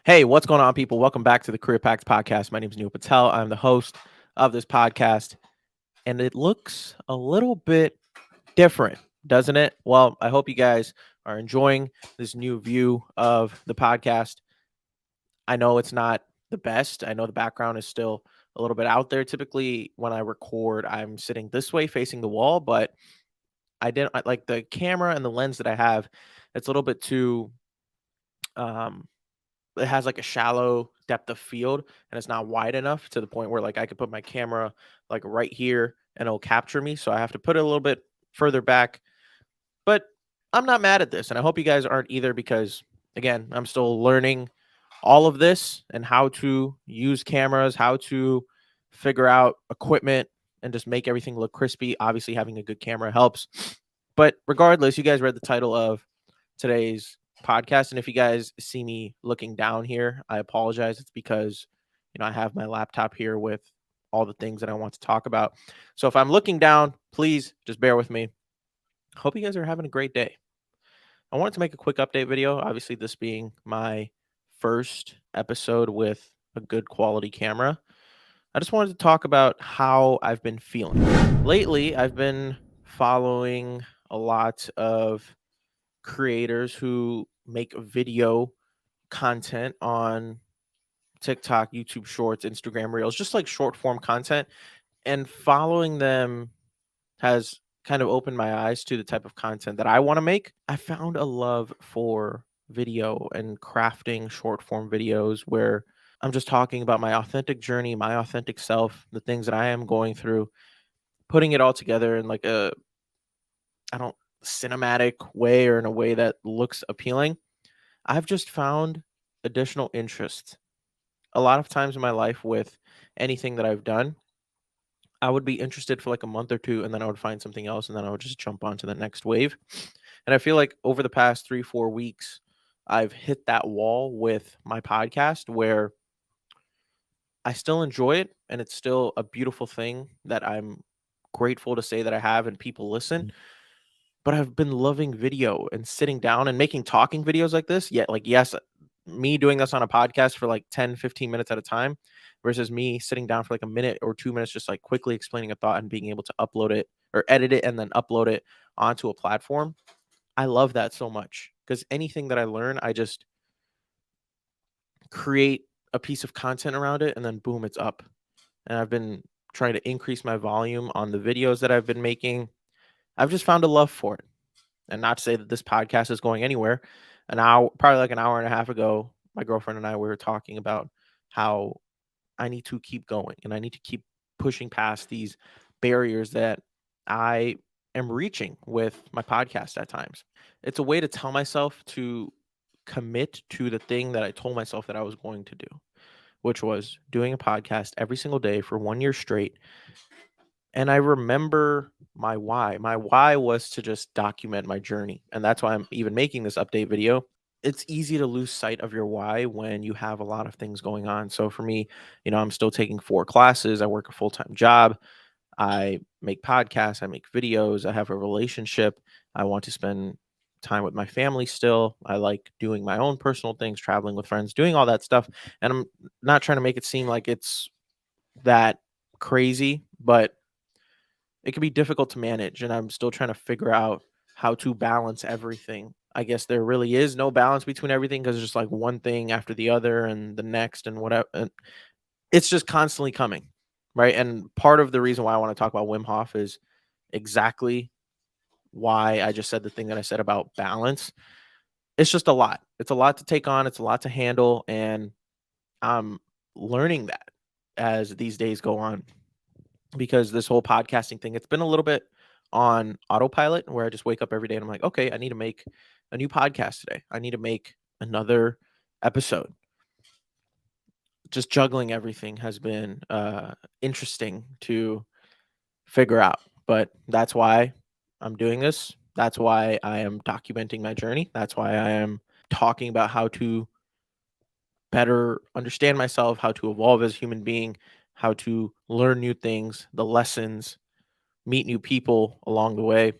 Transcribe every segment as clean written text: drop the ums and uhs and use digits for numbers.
Hey, what's going on, people? Welcome back to the Career Packs podcast. My name is Neil Patel. I'm the host of this podcast, and it looks a little bit different, doesn't it? Well, I hope you guys are enjoying this new view of the podcast. I know it's not the best. I know the background is still a little bit out there. Typically, when I record, I'm sitting this way facing the wall, but like the camera and the lens that I have. It's a little bit too um it has like a shallow depth of field and it's not wide enough to the point where like I could put my camera like right here and it'll capture me. So I have to put it a little bit further back. But I'm not mad at this. And I hope you guys aren't either because again, I'm still learning all of this and how to use cameras, how to figure out equipment and just make everything look crispy. Obviously, having a good camera helps. But regardless, you guys read the title of today's podcast. And if you guys see me looking down here, I apologize. It's because, I have my laptop here with all the things that I want to talk about. So if I'm looking down, please just bear with me. Hope you guys are having a great day. I wanted to make a quick update video. Obviously, this being my first episode with a good quality camera. I just wanted to talk about how I've been feeling. Lately, I've been following a lot of creators who make video content on TikTok, YouTube Shorts, Instagram Reels, just like short form content. And following them has kind of opened my eyes to the type of content that I want to make. I found a love for video and crafting short form videos where I'm just talking about my authentic journey, my authentic self, the things that I am going through, putting it all together in like a I don't cinematic way or in a way that looks appealing. I've just found additional interest. A lot of times in my life with anything that I've done, I would be interested for like a month or two and then I would find something else and then I would just jump onto the next wave. And I feel like over the past 3, 4 weeks, I've hit that wall with my podcast where I still enjoy it and it's still a beautiful thing that I'm grateful to say that I have and people listen. But I've been loving video and sitting down and making talking videos like this. Yet, like, yes, me doing this on a podcast for like 10, 15 minutes at a time versus me sitting down for like a minute or 2 minutes, just like quickly explaining a thought and being able to upload it or edit it and then upload it onto a platform. I love that so much because anything that I learn, I just create a piece of content around it and then boom, it's up. And I've been trying to increase my volume on the videos that I've been making. I've just found a love for it. And not to say that this podcast is going anywhere. An hour, probably like an hour and a half ago, my girlfriend and I we were talking about how I need to keep going and I need to keep pushing past these barriers that I am reaching with my podcast at times. It's a way to tell myself to commit to the thing that I told myself that I was going to do, which was doing a podcast every single day for 1 year straight. And I remember my why. My why was to just document my journey. And that's why I'm even making this update video. It's easy to lose sight of your why when you have a lot of things going on. So for me, I'm still taking 4 classes. I work a full time job. I make podcasts. I make videos. I have a relationship. I want to spend time with my family still. I like doing my own personal things, traveling with friends, doing all that stuff. And I'm not trying to make it seem like it's that crazy, but it can be difficult to manage and I'm still trying to figure out how to balance everything. I guess there really is no balance between everything because it's just like one thing after the other and the next and whatever. And it's just constantly coming, right? And part of the reason why I want to talk about Wim Hof is exactly why I just said the thing that I said about balance. It's just a lot. It's a lot to take on, it's a lot to handle and I'm learning that as these days go on because this whole podcasting thing, it's been a little bit on autopilot where I just wake up every day and I'm like, okay, I need to make a new podcast today. I need to make another episode. Just juggling everything has been interesting to figure out. But that's why I'm doing this. That's why I am documenting my journey. That's why I am talking about how to better understand myself, how to evolve as a human being, how to learn new things, the lessons, meet new people along the way.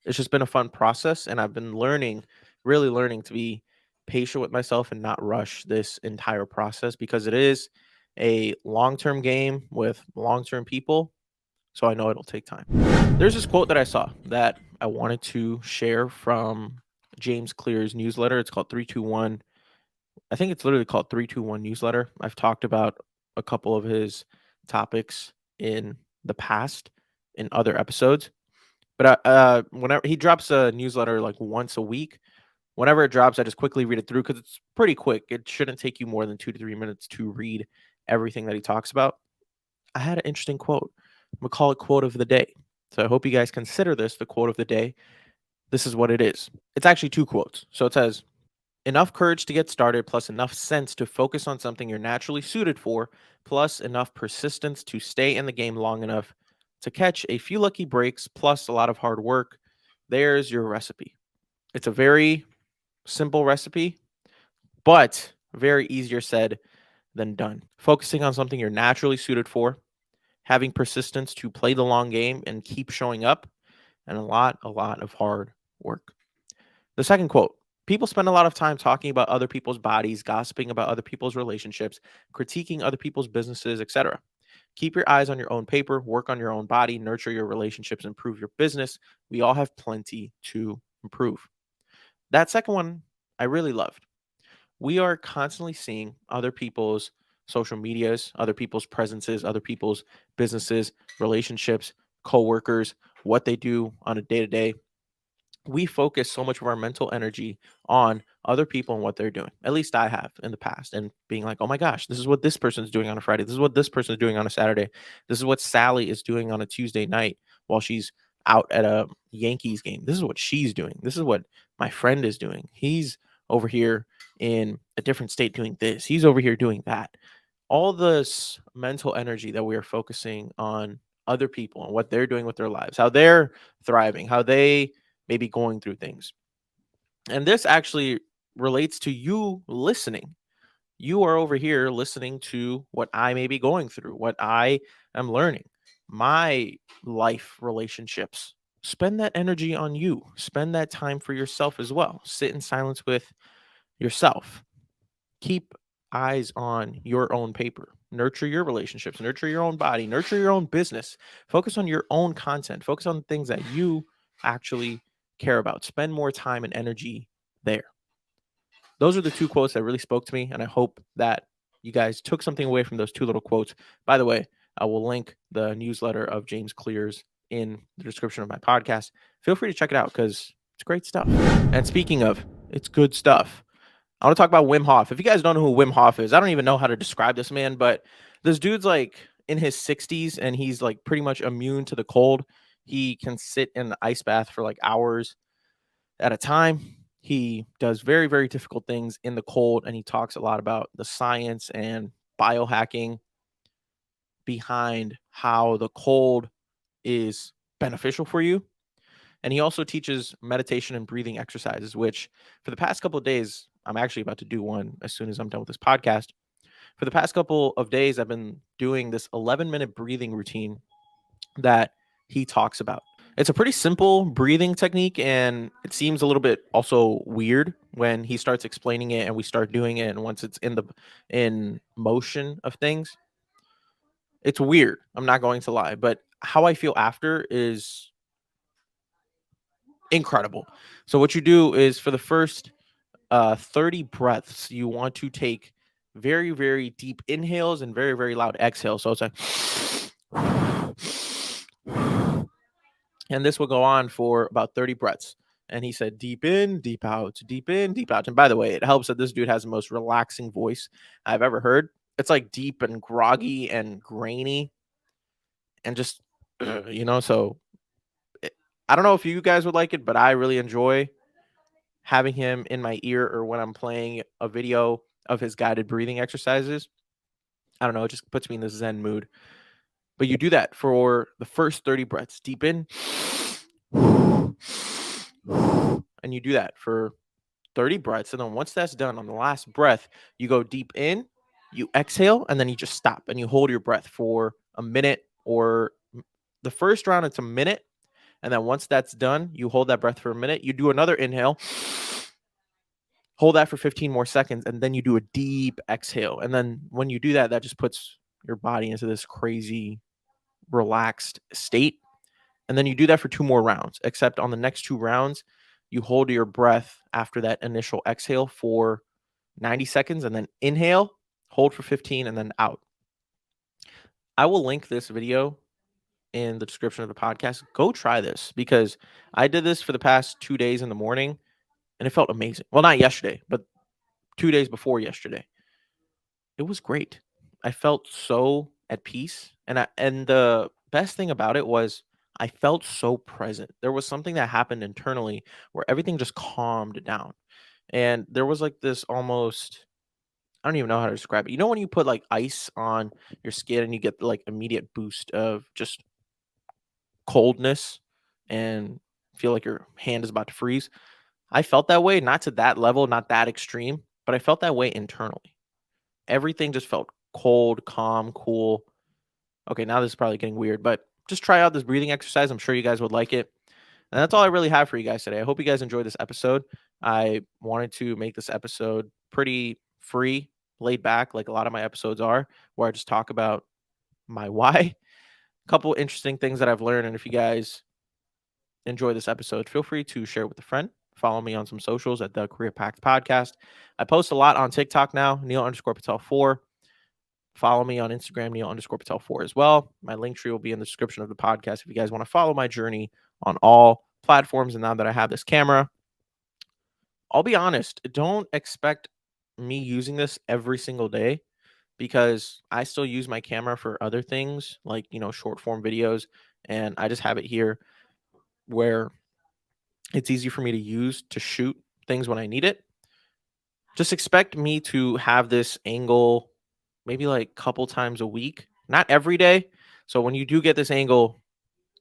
It's just been a fun process and I've been learning, really learning to be patient with myself and not rush this entire process because it is a long-term game with long-term people. So I know it'll take time. There's this quote that I saw that I wanted to share from James Clear's newsletter. It's called 321. I think it's literally called 321 newsletter. I've talked about a couple of his topics in the past in other episodes. But whenever he drops a newsletter like once a week, whenever it drops, I just quickly read it through because it's pretty quick. It shouldn't take you more than 2 to 3 minutes to read everything that he talks about. I had an interesting quote. I'm gonna call it quote of the day. So I hope you guys consider this the quote of the day. This is what it is. It's actually two quotes. So it says, enough courage to get started, plus enough sense to focus on something you're naturally suited for, plus enough persistence to stay in the game long enough to catch a few lucky breaks, plus a lot of hard work. There's your recipe. It's a very simple recipe, but very easier said than done. Focusing on something you're naturally suited for, having persistence to play the long game and keep showing up, and a lot of hard work. The second quote, people spend a lot of time talking about other people's bodies, gossiping about other people's relationships, critiquing other people's businesses, etc. Keep your eyes on your own paper, work on your own body, nurture your relationships, improve your business. We all have plenty to improve. That second one I really loved. We are constantly seeing other people's social medias, other people's presences, other people's businesses, relationships, coworkers, what they do on a day to day. We focus so much of our mental energy on other people and what they're doing. At least I have in the past, and being like, oh my gosh, this is what this person's doing on a Friday. This is what this person's doing on a Saturday. This is what Sally is doing on a Tuesday night while she's out at a Yankees game. This is what she's doing. This is what my friend is doing. He's over here in a different state doing this. He's over here doing that. All this mental energy that we are focusing on other people and what they're doing with their lives, how they're thriving, how they may be going through things. And this actually relates to you listening. You are over here listening to what I may be going through, what I am learning, my life relationships. Spend that energy on you. Spend that time for yourself as well. Sit in silence with yourself. Keep eyes on your own paper. Nurture your relationships, nurture your own body, nurture your own business. Focus on your own content. Focus on things that you actually care about. Spend more time and energy there. Those are the two quotes that really spoke to me, and I hope that you guys took something away from those two little quotes. By the way, I will link the newsletter of James Clear's in the description of my podcast. Feel free to check it out because it's great stuff. And speaking of, it's good stuff. I want to talk about Wim Hoff. If you guys don't know who Wim Hoff is, I don't even know how to describe this man, but this dude's like in his 60s and he's like pretty much immune to the cold. He can sit in the ice bath for like hours at a time. He does very, very difficult things in the cold, and he talks a lot about the science and biohacking behind how the cold is beneficial for you. And he also teaches meditation and breathing exercises, which for the past couple of days, I'm actually about to do one as soon as I'm done with this podcast. For the past couple of days, I've been doing this 11-minute breathing routine that he talks about. It's a pretty simple breathing technique, and it seems a little bit also weird when he starts explaining it and we start doing it. And once it's in motion of things, it's weird. I'm not going to lie, but how I feel after is incredible. So what you do is for the first 30 breaths, you want to take very, very deep inhales and very, very loud exhales. So it's like, and this will go on for about 30 breaths. And he said, deep in, deep out, deep in, deep out. And by the way, it helps that this dude has the most relaxing voice I've ever heard. It's like deep and groggy and grainy and just, so I don't know if you guys would like it, but I really enjoy having him in my ear or when I'm playing a video of his guided breathing exercises. I don't know. It just puts me in the Zen mood. But you do that for the first 30 breaths. Deep in. And you do that for 30 breaths. And then once that's done, on the last breath, you go deep in, you exhale, and then you just stop and you hold your breath for a minute, or the first round, it's a minute. And then once that's done, you hold that breath for a minute. You do another inhale, hold that for 15 more seconds, and then you do a deep exhale. And then when you do that, that just puts your body into this crazy relaxed state. And then you do that for 2 more rounds, except on the next 2 rounds, you hold your breath after that initial exhale for 90 seconds and then inhale, hold for 15, and then out. I will link this video in the description of the podcast. Go try this because I did this for the past 2 days in the morning and it felt amazing. Well, not yesterday, but 2 days before yesterday. It was great. I felt so at peace, and the best thing about it was I felt so present. There was something that happened internally where everything just calmed down. And there was like this almost, I don't even know how to describe it. You know when you put like ice on your skin and you get like immediate boost of just coldness and feel like your hand is about to freeze? I felt that way, not to that level, not that extreme, but I felt that way internally. Everything just felt cold, calm, cool. Okay, now this is probably getting weird, but just try out this breathing exercise. I'm sure you guys would like it. And that's all I really have for you guys today. I hope you guys enjoyed this episode. I wanted to make this episode pretty free, laid back, like a lot of my episodes are, where I just talk about my why. A couple interesting things that I've learned. And if you guys enjoy this episode, feel free to share it with a friend. Follow me on some socials at the Career Pact Podcast. I post a lot on TikTok now, Neil_Patel4. Follow me on Instagram, Neil_Patel4 as well. My link tree will be in the description of the podcast if you guys want to follow my journey on all platforms. And now that I have this camera, I'll be honest, don't expect me using this every single day because I still use my camera for other things like, short form videos. And I just have it here where it's easy for me to use to shoot things when I need it. Just expect me to have this angle maybe like a couple times a week, not every day. So when you do get this angle,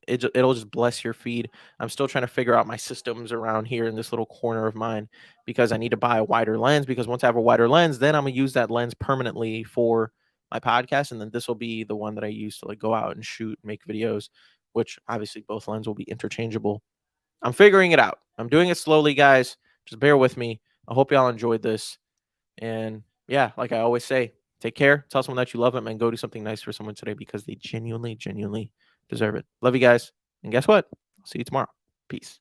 it'll just bless your feed. I'm still trying to figure out my systems around here in this little corner of mine because I need to buy a wider lens, because once I have a wider lens, then I'm gonna use that lens permanently for my podcast. And then this will be the one that I use to like go out and shoot, make videos, which obviously both lenses will be interchangeable. I'm figuring it out. I'm doing it slowly, guys. Just bear with me. I hope y'all enjoyed this. And yeah, like I always say, take care. Tell someone that you love them and go do something nice for someone today because they genuinely, genuinely deserve it. Love you guys. And guess what? I'll see you tomorrow. Peace.